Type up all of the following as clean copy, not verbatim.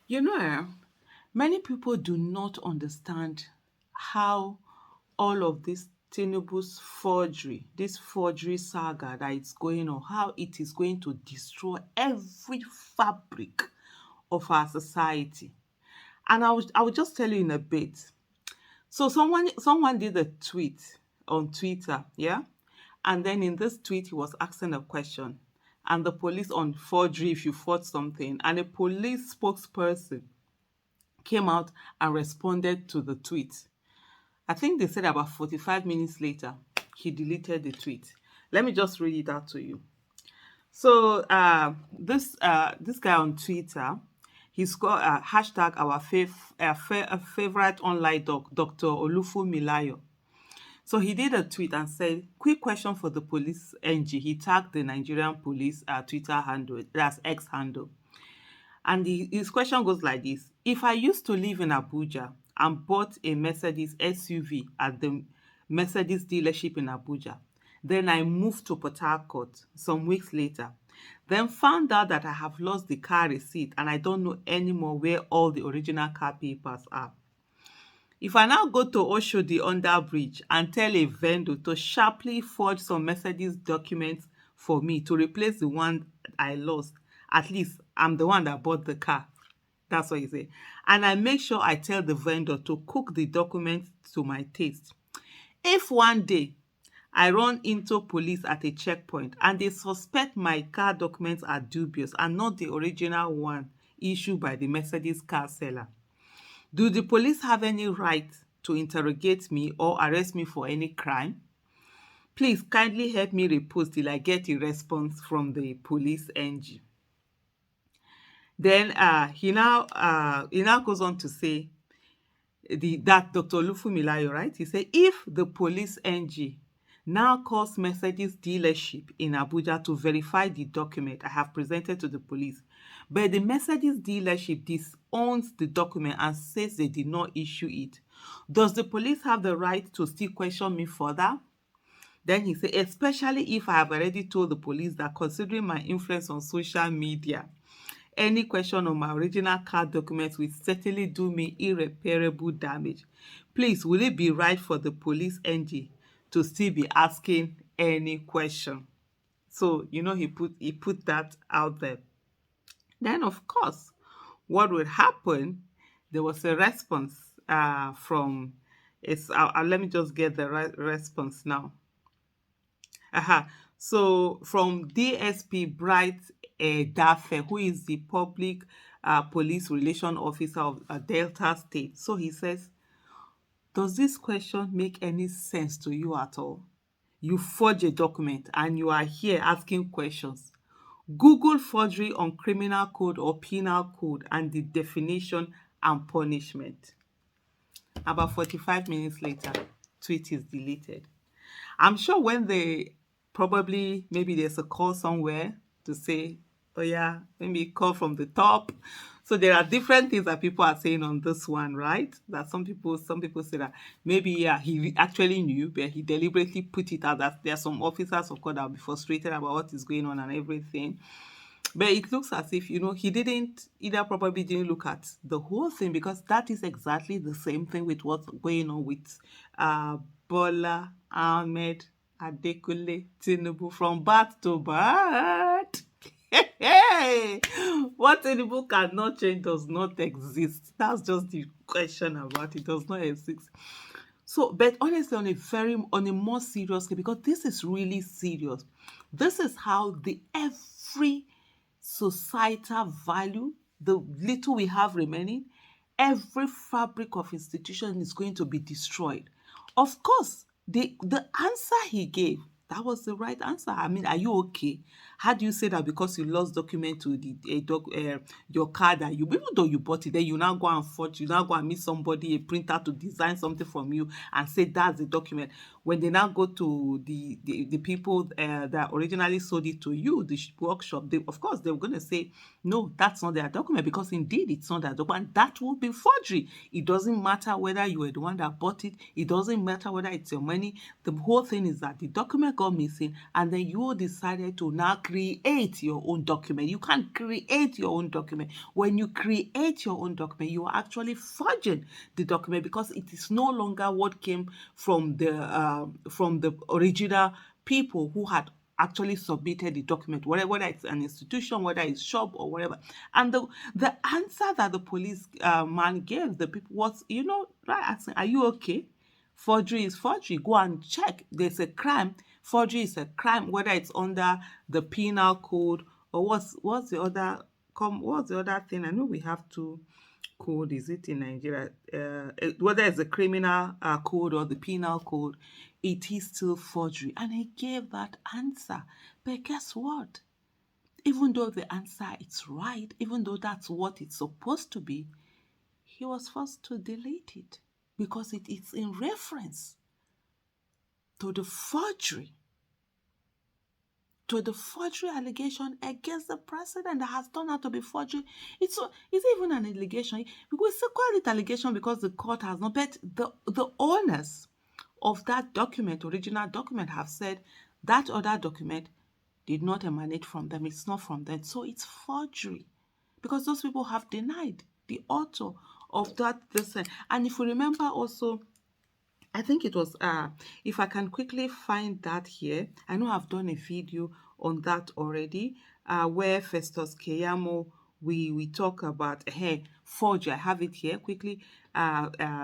You know, many people do not understand how all of this Tinubu's forgery, this forgery saga that is going on, how it is going to destroy every fabric of our society. And I will just tell you in a bit. So someone did a tweet on Twitter, yeah? And then in this tweet he was asking a question. And the police on forgery, if you forged something, and a police spokesperson came out and responded to the tweet. I think they said about 45 minutes later, he deleted the tweet. Let me just read it out to you. So this guy on Twitter, he's got hashtag our favorite online Dr. Olufu Milayo. So he did a tweet and said, quick question for the police NG. He tagged the Nigerian police Twitter handle, that's X handle. And his question goes like this. If I used to live in Abuja and bought a Mercedes SUV at the Mercedes dealership in Abuja, then I moved to Port Harcourt some weeks later, then found out that I have lost the car receipt and I don't know anymore where all the original car papers are. If I now go to Oshodi under bridge and tell a vendor to sharply forge some Mercedes documents for me to replace the one I lost, at least I'm the one that bought the car. That's what he said. And I make sure I tell the vendor to cook the documents to my taste. If one day I run into police at a checkpoint and they suspect my car documents are dubious and not the original one issued by the Mercedes car seller, do the police have any right to interrogate me or arrest me for any crime? Please kindly help me repost till I get a response from the police NG. Then he now goes on to say that Dr. Lufumilayo, right? He said if the police NG now calls Mercedes dealership in Abuja to verify the document I have presented to the police, but the Mercedes dealership disowns the document and says they did not issue it, does the police have the right to still question me further? Then he said, especially if I have already told the police that considering my influence on social media, any question on my original car documents will certainly do me irreparable damage. Please, will it be right for the police NG to still be asking any question? So, he put that out there. Then, of course, what would happen? There was a response from. Let me just get the response now. So from DSP Bright Dafe, who is the public police relation officer of Delta State. So he says, does this question make any sense to you at all? You forge a document and you are here asking questions. Google forgery on criminal code or penal code and the definition and punishment. About 45 minutes later, tweet is deleted. I'm sure when they probably maybe there's a call somewhere to say, oh yeah, maybe call from the top. So there are different things that people are saying on this one, right? That some people say that maybe yeah, he actually knew, but he deliberately put it out that there are some officers of course that will be frustrated about what is going on and everything. But it looks as if, he didn't either probably didn't look at the whole thing because that is exactly the same thing with what's going on with Bola Ahmed Adekunle Tinubu from birth to birth. Hey, what Tinubu cannot change does not exist. That's just the question about it. Does not exist. So, but honestly, on a more serious scale, because this is really serious. This is how the every societal value, the little we have remaining, every fabric of institution is going to be destroyed. Of course, the answer he gave, that was the right answer. I mean, are you okay? How do you say that because you lost document to your car that you, even though you bought it, then you now go and forge, you now go and meet somebody, a printer to design something from you and say that's the document. When they now go to the people that originally sold it to you, the workshop, of course, they were going to say, no, that's not their document because indeed it's not their document. That would be forgery. It doesn't matter whether you were the one that bought it. It doesn't matter whether it's your money. The whole thing is that the document got missing and then you decided to now create your own document. You can't create your own document. When you create your own document, you are actually forging the document because it is no longer what came from the original people who had actually submitted the document, whether it's an institution, whether it's shop or whatever. And the answer that the police man gave the people was, right, asking, are you okay? Forgery is forgery. Go and check. There's a crime. Forgery is a crime, whether it's under the penal code or what's the other what's the other thing? I know we have two code. Is it in Nigeria? Whether it's the criminal code or the penal code, it is still forgery. And he gave that answer. But guess what? Even though the answer is right, even though that's what it's supposed to be, he was forced to delete it because it is in reference to the forgery allegation against the president that has turned out to be forgery. It's even an allegation. We still call it allegation because the court has not, but the owners of that document, original document, have said that other document did not emanate from them. It's not from them. So it's forgery because those people have denied the author of that lesson. And if you remember also, I think it was, if I can quickly find that here, I know I've done a video on that already, where Festus Keyamo, we talk about forgery. I have it here quickly.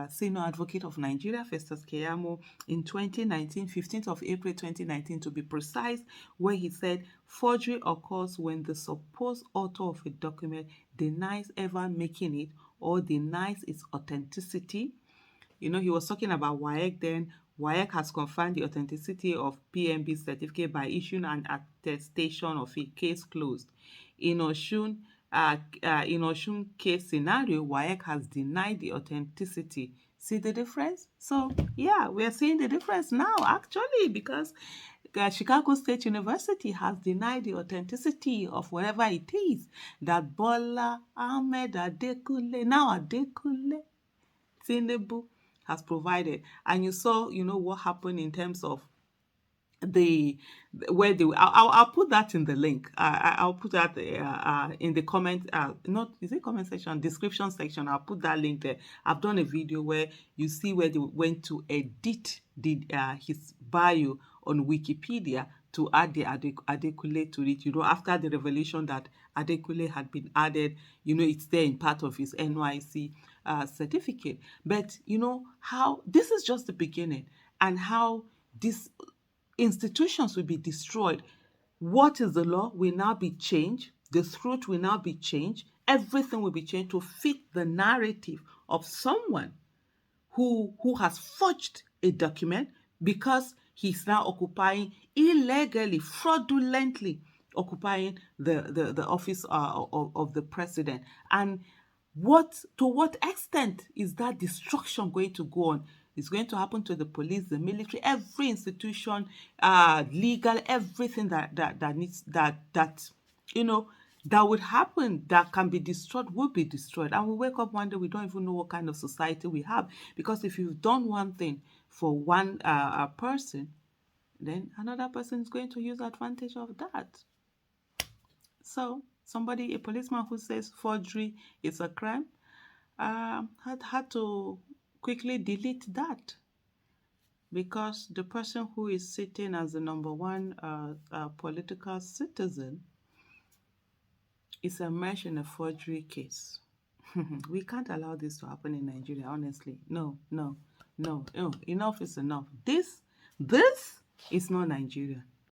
Senior Advocate of Nigeria, Festus Keyamo, in 2019, 15th of April 2019 to be precise, where he said, forgery occurs when the supposed author of a document denies ever making it or denies its authenticity. He was talking about WAEC then. WAEC has confirmed the authenticity of PMB certificate by issuing an attestation of a case closed. In Osun case scenario, WAEC has denied the authenticity. See the difference? So, yeah, we are seeing the difference now, actually, because Chicago State University has denied the authenticity of whatever it is that Bola Ahmed Adekunle, now Adekunle Tinubu, has provided. And you saw, what happened in terms of I'll put that in the link. I'll put that in the comment. Not is it comment section, description section. I'll put that link there. I've done a video where you see where they went to edit his bio on Wikipedia to add the Adekunle to it. After the revelation that Adekunle had been added, it's there in part of his NYC certificate. But how this is just the beginning, and how this institutions will be destroyed. What is the law will now be changed. The truth will now be changed. Everything will be changed to fit the narrative of someone who has forged a document because he's now occupying illegally, fraudulently occupying the office of the president. And to what extent is that destruction going to go on? It's going to happen to the police, the military, every institution, legal, everything that needs that would happen, that can be destroyed, will be destroyed. And we wake up one day, we don't even know what kind of society we have. Because if you've done one thing for one person, then another person is going to use advantage of that. So a policeman who says forgery is a crime, had to quickly delete that, because the person who is sitting as the number one political citizen is immersed in a forgery case. We can't allow this to happen in Nigeria, honestly. No. Enough is enough. This is not Nigeria.